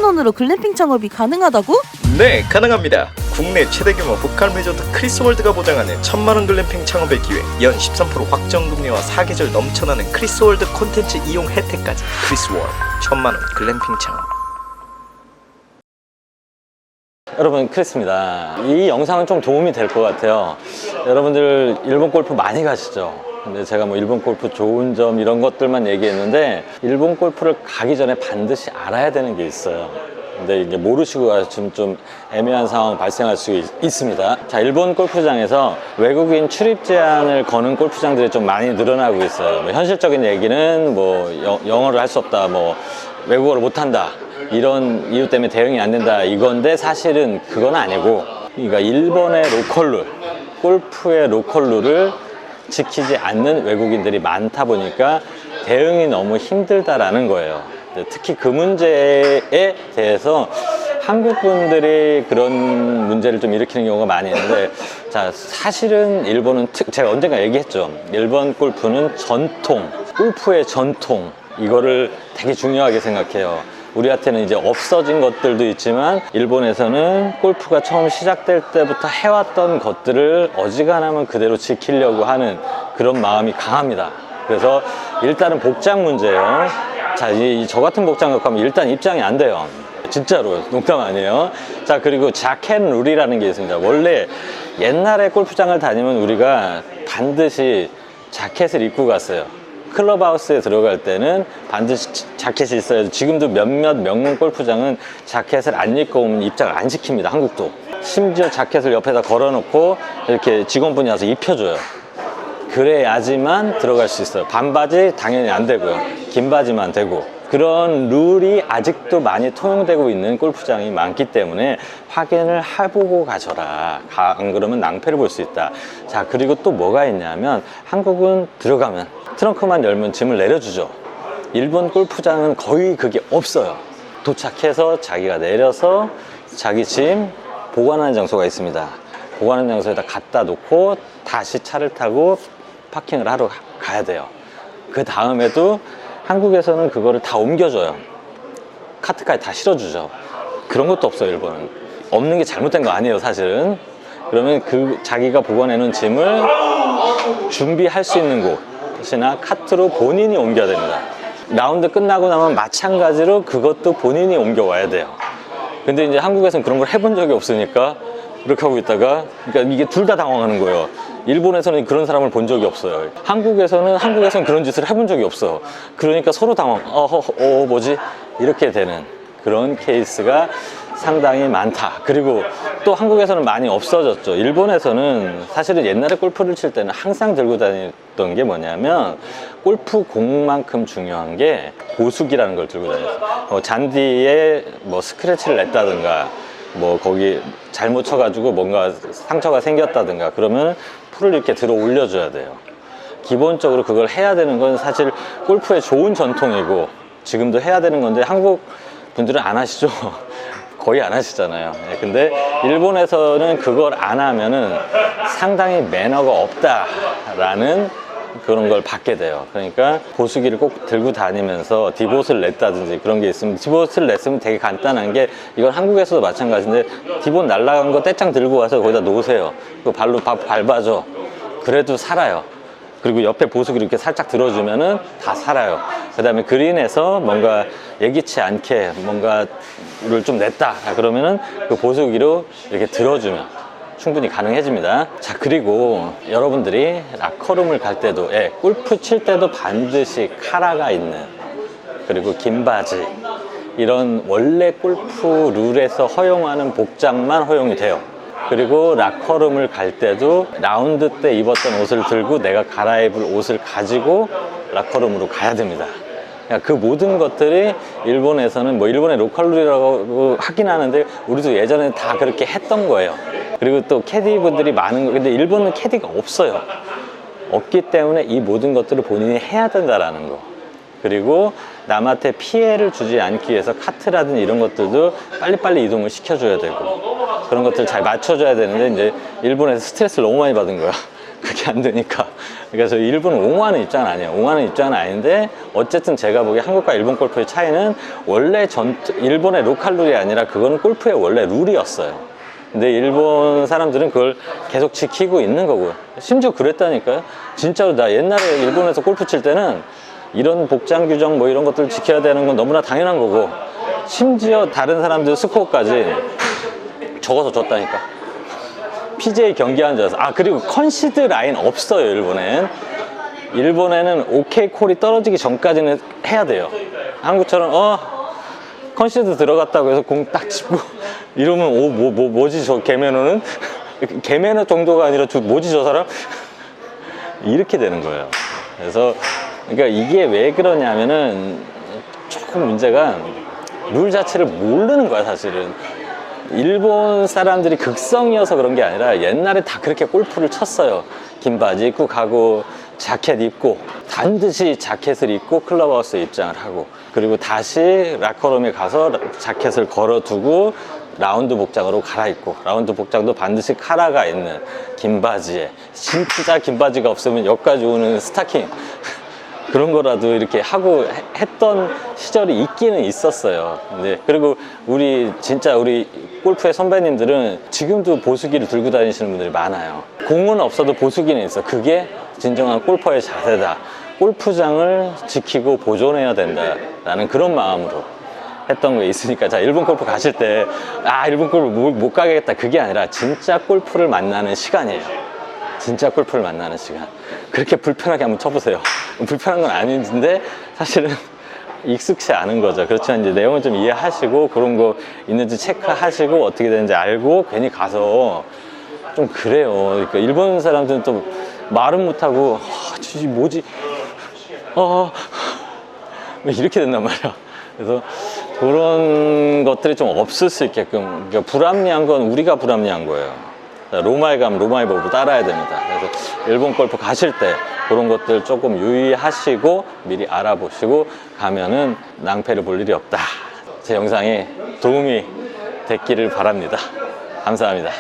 원으로 글램핑 창업이 가능하다고? 네, 가능합니다. 국내 최대 규모 북한 리조트 크리스월드가 보장하는 1000만원 글램핑 창업의 기회, 연 13% 확정금리와 사계절 넘쳐나는 크리스월드 콘텐츠 이용 혜택까지. 크리스월드 1000만원 글램핑 창업. 여러분, 크리스입니다. 이 영상은 좀 도움이 될 것 같아요. 여러분들 일본 골프 많이 가시죠? 근데 제가 뭐 일본 골프 좋은 점 이런 것들만 얘기했는데, 일본 골프를 가기 전에 반드시 알아야 되는 게 있어요. 근데 이게 모르시고 가시면 좀 애매한 상황 발생할 수 있습니다. 자, 일본 골프장에서 외국인 출입 제한을 거는 골프장들이 좀 많이 늘어나고 있어요. 뭐 현실적인 얘기는 뭐 영어를 할 수 없다, 뭐 외국어를 못한다, 이런 이유 때문에 대응이 안 된다, 이건데 사실은 그건 아니고, 그러니까 일본의 로컬 룰, 골프의 로컬 룰을 지키지 않는 외국인들이 많다 보니까 대응이 너무 힘들다라는 거예요. 특히 그 문제에 대해서 한국 분들이 그런 문제를 좀 일으키는 경우가 많이 있는데, 자, 사실은 일본은 제가 언젠가 얘기했죠. 일본 골프는 전통, 골프의 전통, 이거를 되게 중요하게 생각해요. 우리한테는 이제 없어진 것들도 있지만, 일본에서는 골프가 처음 시작될 때부터 해왔던 것들을 어지간하면 그대로 지키려고 하는 그런 마음이 강합니다. 그래서 일단은 복장 문제예요. 자, 저 같은 복장 갖고 하면 일단 입장이 안 돼요. 진짜로, 농담 아니에요. 자, 그리고 자켓 룰이라는 게 있습니다. 원래 옛날에 골프장을 다니면 우리가 반드시 자켓을 입고 갔어요. 클럽하우스에 들어갈 때는 반드시 자켓이 있어야죠. 지금도 몇몇 명문 골프장은 자켓을 안 입고 오면 입장을 안 시킵니다. 한국도. 심지어 자켓을 옆에다 걸어놓고 이렇게 직원분이 와서 입혀줘요. 그래야지만 들어갈 수 있어요. 반바지 당연히 안 되고요. 긴 바지만 되고. 그런 룰이 아직도 많이 통용되고 있는 골프장이 많기 때문에 확인을 해보고 가셔라. 안 그러면 낭패를 볼 수 있다. 자, 그리고 또 뭐가 있냐면, 한국은 들어가면 트렁크만 열면 짐을 내려주죠. 일본 골프장은 거의 그게 없어요. 도착해서 자기가 내려서 자기 짐 보관하는 장소가 있습니다. 보관하는 장소에다 갖다 놓고 다시 차를 타고 파킹을 하러 가야 돼요. 그 다음에도 한국에서는 그거를 다 옮겨줘요. 카트까지 다 실어주죠. 그런 것도 없어요, 일본은. 없는 게 잘못된 거 아니에요, 사실은. 그러면 그 자기가 보관해놓은 짐을 준비할 수 있는 곳이나 카트로 본인이 옮겨야 됩니다. 라운드 끝나고 나면 마찬가지로 그것도 본인이 옮겨와야 돼요. 근데 이제 한국에서는 그런 걸 해본 적이 없으니까 이렇게 하고 있다가, 그러니까 이게 둘 다 당황하는 거예요. 일본에서는 그런 사람을 본 적이 없어요. 한국에서는 그런 짓을 해본 적이 없어. 그러니까 서로 당황. 뭐지? 이렇게 되는 그런 케이스가 상당히 많다. 그리고 또 한국에서는 많이 없어졌죠. 일본에서는 사실은 옛날에 골프를 칠 때는 항상 들고 다녔던 게 뭐냐면, 골프 공만큼 중요한 게 보수기라는 걸 들고 다녔어요. 잔디에 뭐 스크래치를 냈다든가, 뭐 거기 잘못 쳐가지고 뭔가 상처가 생겼다든가 그러면 풀을 이렇게 들어 올려줘야 돼요. 기본적으로 그걸 해야 되는 건 사실 골프의 좋은 전통이고 지금도 해야 되는 건데, 한국 분들은 안 하시죠. 거의 안 하시잖아요. 근데 일본에서는 그걸 안 하면은 상당히 매너가 없다라는 그런 걸 받게 돼요. 그러니까 보수기를 꼭 들고 다니면서 디봇을 냈다든지 그런 게 있으면, 디봇을 냈으면 되게 간단한 게, 이건 한국에서도 마찬가지인데, 디봇 날라간 거 떼짱 들고 와서 거기다 놓으세요. 그 발로 밟아줘. 그래도 살아요. 그리고 옆에 보수기를 이렇게 살짝 들어주면은 다 살아요. 그 다음에 그린에서 뭔가 예기치 않게 뭔가를 좀 냈다 그러면은 그 보수기로 이렇게 들어주면 충분히 가능해집니다. 자, 그리고 여러분들이 라커룸을 갈 때도, 골프 칠 때도 반드시 카라가 있는, 그리고 긴 바지, 이런 원래 골프 룰에서 허용하는 복장만 허용이 돼요. 그리고 라커룸을 갈 때도 라운드 때 입었던 옷을 들고 내가 갈아입을 옷을 가지고 라커룸으로 가야 됩니다. 그러니까 그 모든 것들이 일본에서는, 뭐 일본의 로컬룰이라고 하긴 하는데 우리도 예전에 다 그렇게 했던 거예요. 그리고 또 캐디분들이 많은 거, 근데 일본은 캐디가 없어요. 없기 때문에 이 모든 것들을 본인이 해야 된다라는 거. 그리고 남한테 피해를 주지 않기 위해서 카트라든지 이런 것들도 빨리빨리 이동을 시켜줘야 되고, 그런 것들을 잘 맞춰줘야 되는데, 이제 일본에서 스트레스를 너무 많이 받은 거야. 그게 안 되니까. 그래서 일본은 옹호하는 입장은 아니에요. 옹호하는 입장은 아닌데 어쨌든 제가 보기에 한국과 일본 골프의 차이는 원래 일본의 로컬 룰이 아니라 그거는 골프의 원래 룰이었어요. 근데 일본 사람들은 그걸 계속 지키고 있는 거고요. 심지어 그랬다니까요. 진짜로 나 옛날에 일본에서 골프 칠 때는 이런 복장 규정 뭐 이런 것들 지켜야 되는 건 너무나 당연한 거고, 심지어 다른 사람들 스코어까지 적어서 줬다니까. PGA 경기하는 줄 알았어. 아, 그리고 컨시드 라인 없어요, 일본엔. 일본에는 오케이 콜이 떨어지기 전까지는 해야 돼요. 한국처럼 컨시드 들어갔다고 해서 공 딱 짚고 이러면 뭐지 저 개매너는? 개매너 정도가 아니라 뭐지 저 사람? 이렇게 되는 거예요. 그래서 그러니까 이게 왜 그러냐면은 조금 문제가 룰 자체를 모르는 거야, 사실은. 일본 사람들이 극성이어서 그런 게 아니라 옛날에 다 그렇게 골프를 쳤어요. 긴 바지 입고 가고 자켓 입고 반드시 자켓을 입고 클럽하우스에 입장을 하고, 그리고 다시 라커룸에 가서 자켓을 걸어두고 라운드 복장으로 갈아입고, 라운드 복장도 반드시 카라가 있는 긴 바지에, 진짜 긴 바지가 없으면 여기까지 오는 스타킹 그런 거라도 이렇게 하고 했던 시절이 있기는 있었어요. 근데 그리고 우리 골프의 선배님들은 지금도 보수기를 들고 다니시는 분들이 많아요. 공은 없어도 보수기는 있어. 그게 진정한 골퍼의 자세다. 골프장을 지키고 보존해야 된다라는 그런 마음으로 했던 게 있으니까, 자, 일본 골프 가실 때 일본 골프 못 가겠다, 그게 아니라 진짜 골프를 만나는 시간이에요. 진짜 골프를 만나는 시간. 그렇게 불편하게 한번 쳐보세요. 불편한 건 아닌데 사실은 익숙치 않은 거죠. 그렇지만 이제 내용을 좀 이해하시고 그런 거 있는지 체크하시고 어떻게 되는지 알고 괜히 가서 좀 그래요. 그러니까 일본 사람들은 또 말은 못하고 뭐지 이렇게 된단 말이야. 그래서 그런 것들이 좀 없을 수 있게끔, 그러니까 불합리한 건 우리가 불합리한 거예요. 로마에 가면 로마의 법으로 따라야 됩니다. 그래서 일본 골프 가실 때 그런 것들 조금 유의하시고 미리 알아보시고 가면은 낭패를 볼 일이 없다. 제 영상이 도움이 됐기를 바랍니다. 감사합니다.